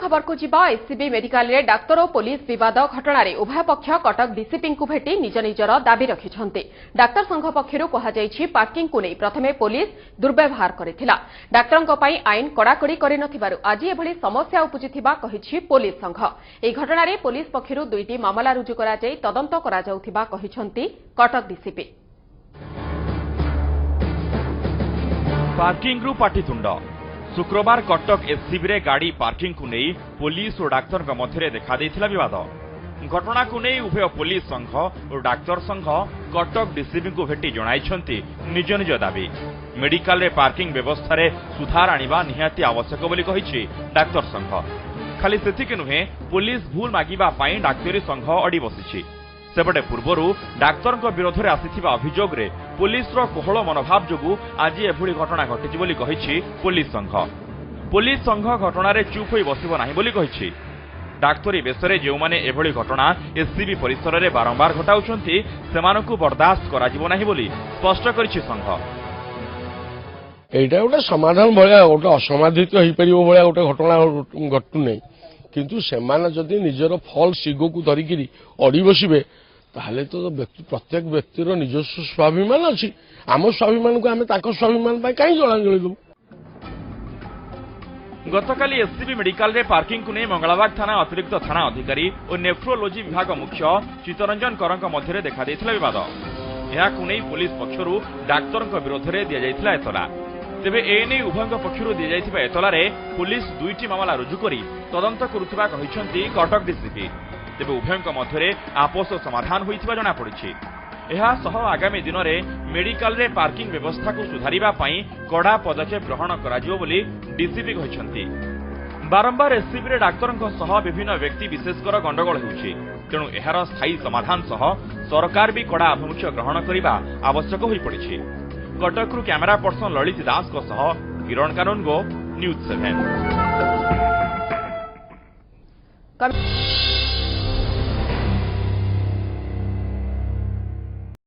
खबर को जीवा एससीबी मेडिकल रे डाक्तर और पुलिस विवाद घटना उभय पक्ष कटक डीसीपी को भेटी निज निजर दाबी रखिछन्ते। डाक्तर संघ पक्षरु कहा जायछि पार्किंग को नै प्रथमे पुलिस दुर्व्यवहार करिथिला। डाक्तरंक पई आईन कड़ाकड़ी करिनथिबारु आज एभली समस्या उपजिथिबा कहिछि पुलिस संघ। एही घटना रे पुलिस पक्षरु दुईटी मामला रुजु करा जाय तदंत करा जाउथिबा कहिछन्ति कटक डीसीपी। पार्किंग रु पाटितुंड शुक्रवार कटक एससीबी रे गाड़ी पार्किंग को नहीं पुलिस और डाक्तर मध्य देखा देथिला विवाद। घटना को नहीं उभय पुलिस संघ और डाक्तर संघ कटक डीसीपी को भेटी जणाइछन्ति निज निज दाबी। मेडिकल रे पार्किंग व्यवस्था रे सुधार आनिबा निहाती आवश्यक बोली कहिछि डाक्तर संघ। खाली सेतिके नुहे पुलिस भूल मागिबा पई डाक्तरी संघ अड़ी बसिछि। सेपटे पूर्वरु डाक्तर विरोध में आसिथिबा अभियोग रे पुलिस रो कोहଳ मनोभाव जोगु आज एभली घटना घटिछि बोली कहिछि पुलिस संघ। पुलिस संघ घटना रे चुप होई बसिबो नाही बोली कहिछि। डाक्तरी बेसरे जो माने एभली घटना एससीबी परिसर रे बारंबार घटाउछन्ति सेमानकु बर्दाश्त कराजिबो नाही बोली स्पष्ट करिछि संघ। एटा गोटे समाधान भलिया गोटे असमाधित होई परिबो भलिया गोटे घटना घटु नै, किंतु सेमाने जदि निजर फॉल्स ईगो को धरिकिरी अड़ी बसिबे ताहले तो प्रत्येक व्यक्तिर निजस्व स्वाभिमान अछि। आम स्वाभिमान को आम ताको स्वाभिमान पाई काई जलांजलि दबु। गतकाली एससीबी मेडिकल रे पार्किंग को नहीं मंगलाबाग थाना अतिरिक्त थाना अधिकारी और नेफ्रोलोजी विभाग मुख्य चित्तरंजन करंक मध्य देखा देथिला विवाद। यह को नहीं पुलिस पक्षरु डाक्तर विरोध में दि जाइथिला एतला। तेबे एने उभयଙ୍କ पक्षरु दि जाइथिबा एतला रे पुलिस दुईटी मामला रुजु करी तदंत करुथिबा कहिसंती कटक डीसीपी। तेबे उभयଙ୍କ मध्यरे आपस समाधान होइथिबा जणा पड़िछि। एहा सह आगामी दिन में मेडिकल रे पार्किंग व्यवस्था को सुधारिबा पई कड़ा पदक्षेप ग्रहण कराजिबो बोली डीसीपी कहिसंती। बारंबार एससीबी रे डाक्तरଙ୍କ सह विभिन्न व्यक्ति विशेषकर गंडगोल होउछि। तेणु एहार स्थायी समाधान सह सरकार भी कड़ा अभिमुख्य ग्रहण करिबा आवश्यक होई पड़िछि। कटकरू कैमेरा पर्सन ललित दास को सह किरण कानूनगो न्यूज 7।